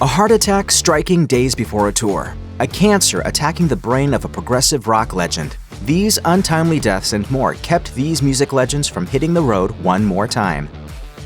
A heart attack striking days before a tour. A cancer attacking the brain of a progressive rock legend. These untimely deaths and more kept these music legends from hitting the road one more time.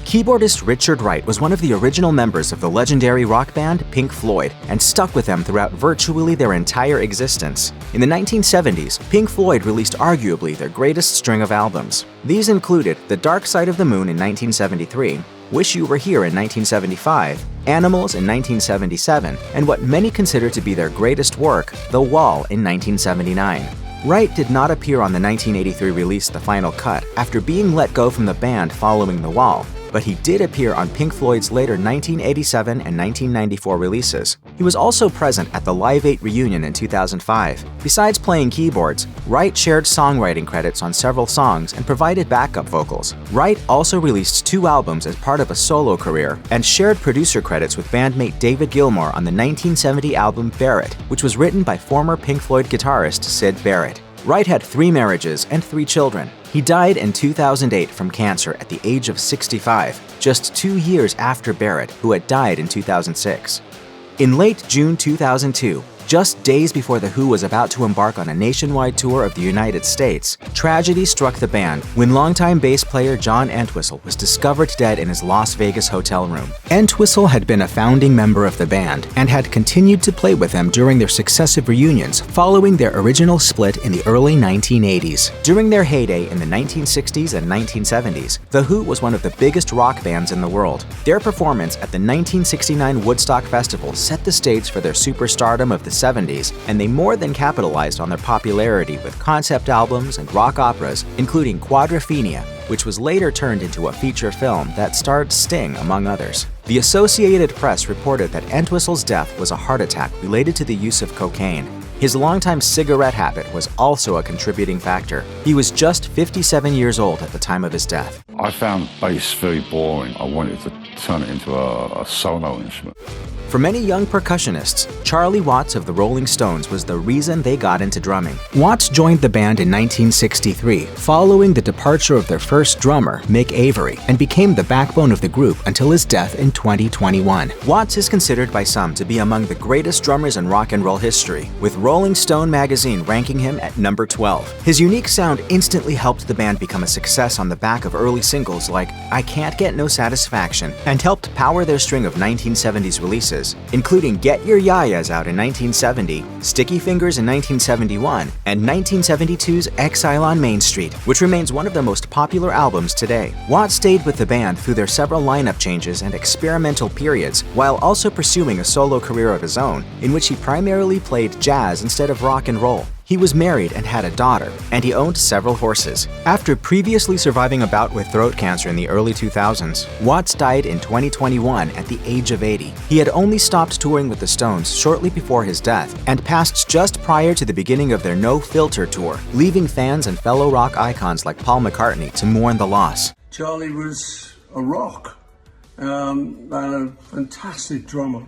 Keyboardist Richard Wright was one of the original members of the legendary rock band Pink Floyd and stuck with them throughout virtually their entire existence. In the 1970s, Pink Floyd released arguably their greatest string of albums. These included The Dark Side of the Moon in 1973, Wish You Were Here in 1975, Animals in 1977, and what many consider to be their greatest work, The Wall in 1979. Wright did not appear on the 1983 release The Final Cut after being let go from the band following The Wall, but he did appear on Pink Floyd's later 1987 and 1994 releases. He was also present at the Live 8 reunion in 2005. Besides playing keyboards, Wright shared songwriting credits on several songs and provided backup vocals. Wright also released 2 albums as part of a solo career and shared producer credits with bandmate David Gilmour on the 1970 album Barrett, which was written by former Pink Floyd guitarist Syd Barrett. Wright had 3 marriages and 3 children. He died in 2008 from cancer at the age of 65, just 2 years after Barrett, who had died in 2006. In late June 2002, just days before The Who was about to embark on a nationwide tour of the United States, tragedy struck the band when longtime bass player Jon Entwistle was discovered dead in his Las Vegas hotel room. Entwistle had been a founding member of the band and had continued to play with them during their successive reunions following their original split in the early 1980s. During their heyday in the 1960s and 1970s, The Who was one of the biggest rock bands in the world. Their performance at the 1969 Woodstock Festival set the stage for their superstardom of the 70s, and they more than capitalized on their popularity with concept albums and rock operas, including Quadrophenia, which was later turned into a feature film that starred Sting, among others. The Associated Press reported that Entwistle's death was a heart attack related to the use of cocaine. His longtime cigarette habit was also a contributing factor. He was just 57 years old at the time of his death. I found bass very boring. I wanted to turn it into a solo instrument. For many young percussionists, Charlie Watts of the Rolling Stones was the reason they got into drumming. Watts joined the band in 1963, following the departure of their first drummer, Mick Avery, and became the backbone of the group until his death in 2021. Watts is considered by some to be among the greatest drummers in rock and roll history, with Rolling Stone magazine ranking him at number 12. His unique sound instantly helped the band become a success on the back of early singles like I Can't Get No Satisfaction, and helped power their string of 1970s releases, including Get Your Yayas out in 1970, Sticky Fingers in 1971, and 1972's Exile on Main Street, which remains one of their most popular albums today. Watts stayed with the band through their several lineup changes and experimental periods, while also pursuing a solo career of his own, in which he primarily played jazz instead of rock and roll. He was married and had a daughter, and he owned several horses. After previously surviving a bout with throat cancer in the early 2000s, Watts died in 2021 at the age of 80. He had only stopped touring with the Stones shortly before his death and passed just prior to the beginning of their No Filter tour, leaving fans and fellow rock icons like Paul McCartney to mourn the loss. Charlie was a rock and a fantastic drummer.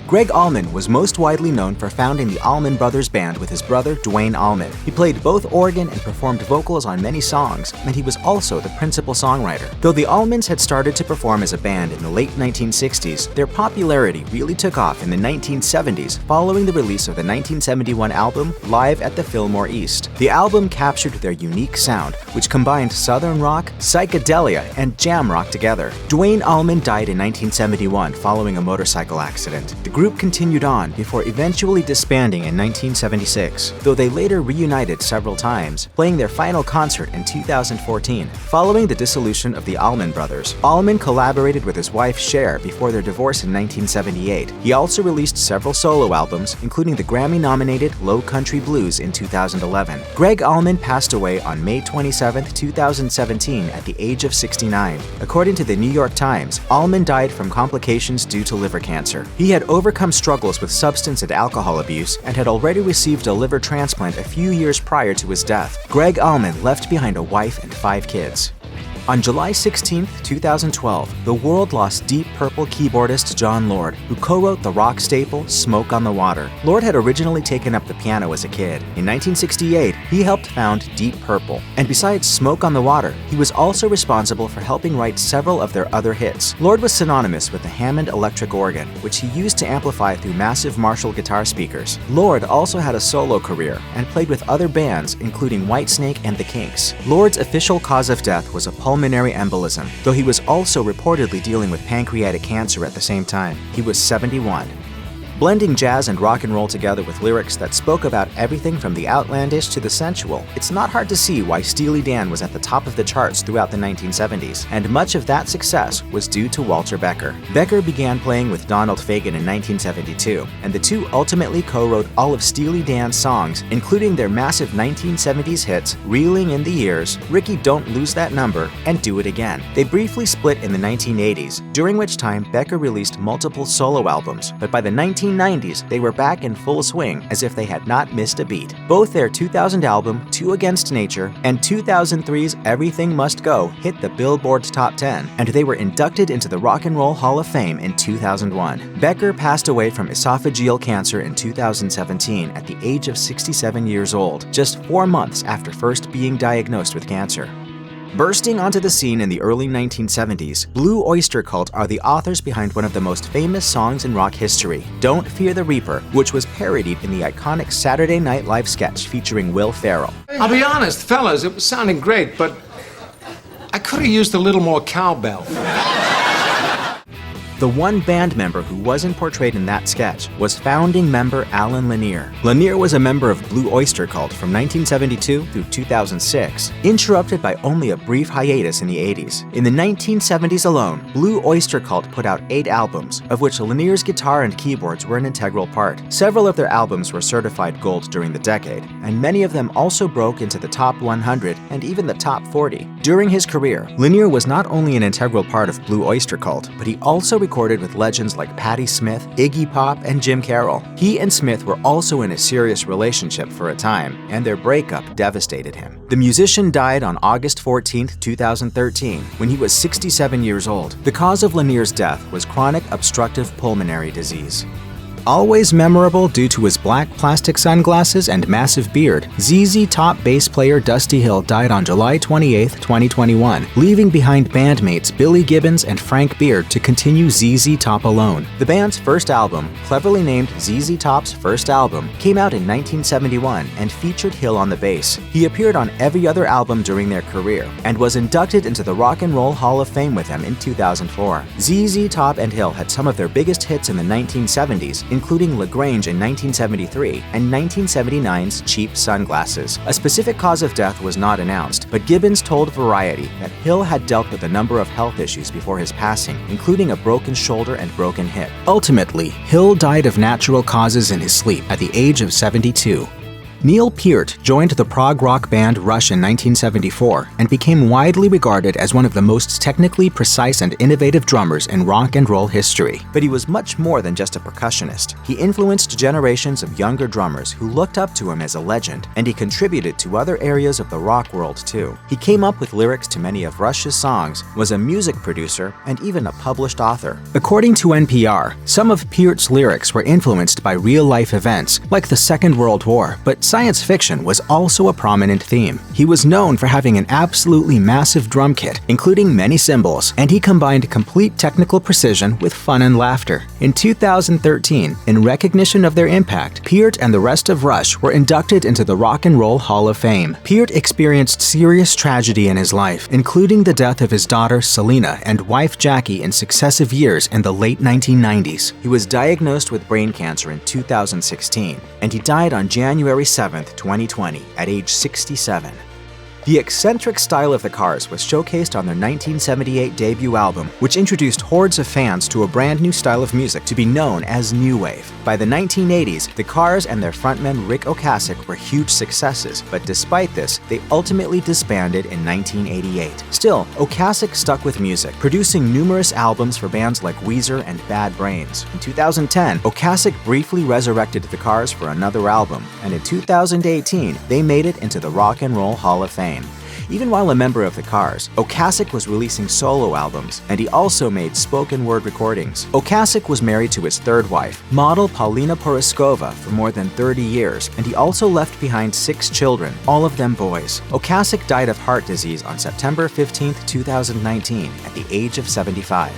Gregg Allman was most widely known for founding the Allman Brothers Band with his brother Duane Allman. He played both organ and performed vocals on many songs, and he was also the principal songwriter. Though the Allmans had started to perform as a band in the late 1960s, their popularity really took off in the 1970s following the release of the 1971 album Live at the Fillmore East. The album captured their unique sound, which combined southern rock, psychedelia, and jam rock together. Duane Allman died in 1971 following a motorcycle accident. The group continued on before eventually disbanding in 1976, though they later reunited several times, playing their final concert in 2014. Following the dissolution of the Allman Brothers, Allman collaborated with his wife Cher before their divorce in 1978. He also released several solo albums, including the Grammy-nominated Low Country Blues in 2011. Gregg Allman passed away on May 27, 2017 at the age of 69. According to the New York Times, Allman died from complications due to liver cancer. He had overcome struggles with substance and alcohol abuse and had already received a liver transplant a few years prior to his death. Gregg Allman left behind a wife and 5 kids. On July 16, 2012, the world lost Deep Purple keyboardist Jon Lord, who co-wrote the rock staple Smoke on the Water. Lord had originally taken up the piano as a kid. In 1968, he helped found Deep Purple, and besides Smoke on the Water, he was also responsible for helping write several of their other hits. Lord was synonymous with the Hammond electric organ, which he used to amplify through massive Marshall guitar speakers. Lord also had a solo career and played with other bands, including Whitesnake and the Kinks. Lord's official cause of death was a pulmonary embolism, though he was also reportedly dealing with pancreatic cancer at the same time. He was 71. Blending jazz and rock and roll together with lyrics that spoke about everything from the outlandish to the sensual, it's not hard to see why Steely Dan was at the top of the charts throughout the 1970s, and much of that success was due to Walter Becker. Becker began playing with Donald Fagen in 1972, and the two ultimately co-wrote all of Steely Dan's songs, including their massive 1970s hits Reeling in the Years, Ricky Don't Lose That Number, and Do It Again. They briefly split in the 1980s, during which time Becker released multiple solo albums, but by the 1990s, they were back in full swing as if they had not missed a beat. Both their 2000 album, Two Against Nature, and 2003's Everything Must Go hit the Billboard's top 10, and they were inducted into the Rock and Roll Hall of Fame in 2001. Becker passed away from esophageal cancer in 2017 at the age of 67 years old, just 4 months after first being diagnosed with cancer. Bursting onto the scene in the early 1970s, Blue Oyster Cult are the authors behind one of the most famous songs in rock history, Don't Fear the Reaper, which was parodied in the iconic Saturday Night Live sketch featuring Will Ferrell. I'll be honest, fellas, it was sounding great, but I could have used a little more cowbell. The one band member who wasn't portrayed in that sketch was founding member Alan Lanier. Lanier was a member of Blue Oyster Cult from 1972 through 2006, interrupted by only a brief hiatus in the 80s. In the 1970s alone, Blue Oyster Cult put out 8 albums, of which Lanier's guitar and keyboards were an integral part. Several of their albums were certified gold during the decade, and many of them also broke into the top 100 and even the top 40. During his career, Lanier was not only an integral part of Blue Oyster Cult, but he also recorded with legends like Patti Smith, Iggy Pop, and Jim Carroll. He and Smith were also in a serious relationship for a time, and their breakup devastated him. The musician died on August 14, 2013, when he was 67 years old. The cause of Lanier's death was chronic obstructive pulmonary disease. Always memorable due to his black plastic sunglasses and massive beard, ZZ Top bass player Dusty Hill died on July 28, 2021, leaving behind bandmates Billy Gibbons and Frank Beard to continue ZZ Top alone. The band's first album, cleverly named ZZ Top's First Album, came out in 1971 and featured Hill on the bass. He appeared on every other album during their career and was inducted into the Rock and Roll Hall of Fame with them in 2004. ZZ Top and Hill had some of their biggest hits in the 1970s, including LaGrange in 1973 and 1979's Cheap Sunglasses. A specific cause of death was not announced, but Gibbons told Variety that Hill had dealt with a number of health issues before his passing, including a broken shoulder and broken hip. Ultimately, Hill died of natural causes in his sleep at the age of 72. Neil Peart joined the prog rock band Rush in 1974 and became widely regarded as one of the most technically precise and innovative drummers in rock and roll history. But he was much more than just a percussionist. He influenced generations of younger drummers who looked up to him as a legend, and he contributed to other areas of the rock world too. He came up with lyrics to many of Rush's songs, was a music producer, and even a published author. According to NPR, some of Peart's lyrics were influenced by real-life events, like the Second World War, but science fiction was also a prominent theme. He was known for having an absolutely massive drum kit, including many cymbals, and he combined complete technical precision with fun and laughter. In 2013, in recognition of their impact, Peart and the rest of Rush were inducted into the Rock and Roll Hall of Fame. Peart experienced serious tragedy in his life, including the death of his daughter Selena and wife Jackie in successive years in the late 1990s. He was diagnosed with brain cancer in 2016, and he died on January 7, 2020, at age 67. The eccentric style of the Cars was showcased on their 1978 debut album, which introduced hordes of fans to a brand new style of music to be known as New Wave. By the 1980s, the Cars and their frontman Ric Ocasek were huge successes, but despite this, they ultimately disbanded in 1988. Still, Ocasek stuck with music, producing numerous albums for bands like Weezer and Bad Brains. In 2010, Ocasek briefly resurrected the Cars for another album, and in 2018, they made it into the Rock and Roll Hall of Fame. Even while a member of the Cars, Ocasek was releasing solo albums, and he also made spoken word recordings. Ocasek was married to his third wife, model Paulina Poroskova, for more than 30 years, and he also left behind 6 children, all of them boys. Ocasek died of heart disease on September 15, 2019, at the age of 75.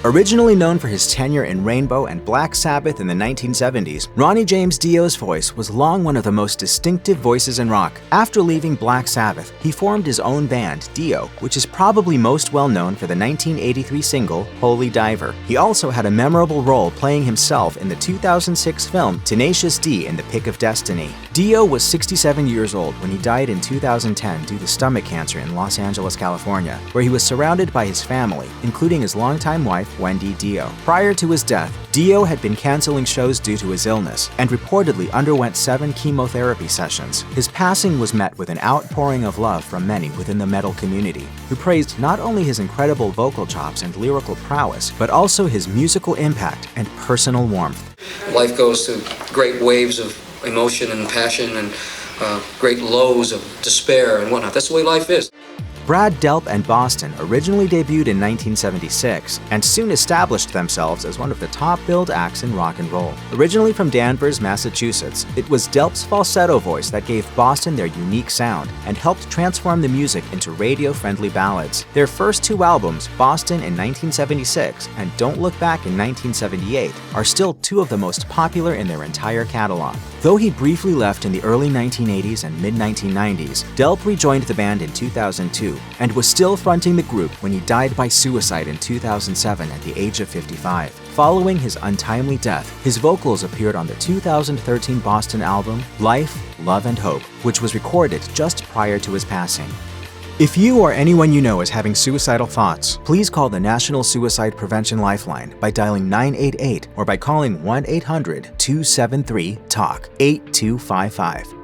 Originally known for his tenure in Rainbow and Black Sabbath in the 1970s, Ronnie James Dio's voice was long one of the most distinctive voices in rock. After leaving Black Sabbath, he formed his own band, Dio, which is probably most well known for the 1983 single, Holy Diver. He also had a memorable role playing himself in the 2006 film Tenacious D in the Pick of Destiny. Dio was 67 years old when he died in 2010 due to stomach cancer in Los Angeles, California, where he was surrounded by his family, including his longtime wife, Wendy Dio. Prior to his death, Dio had been canceling shows due to his illness and reportedly underwent 7 chemotherapy sessions. His passing was met with an outpouring of love from many within the metal community, who praised not only his incredible vocal chops and lyrical prowess, but also his musical impact and personal warmth. Life goes through great waves of emotion and passion and great lows of despair and whatnot. That's the way life is. Brad Delp and Boston originally debuted in 1976 and soon established themselves as one of the top-billed acts in rock and roll. Originally from Danvers, Massachusetts, it was Delp's falsetto voice that gave Boston their unique sound and helped transform the music into radio-friendly ballads. Their first 2 albums, Boston in 1976 and Don't Look Back in 1978, are still 2 of the most popular in their entire catalog. Though he briefly left in the early 1980s and mid-1990s, Delp rejoined the band in 2002 and was still fronting the group when he died by suicide in 2007 at the age of 55. Following his untimely death, his vocals appeared on the 2013 Boston album Life, Love and Hope, which was recorded just prior to his passing. If you or anyone you know is having suicidal thoughts, please call the National Suicide Prevention Lifeline by dialing 988 or by calling 1-800-273-TALK 8255.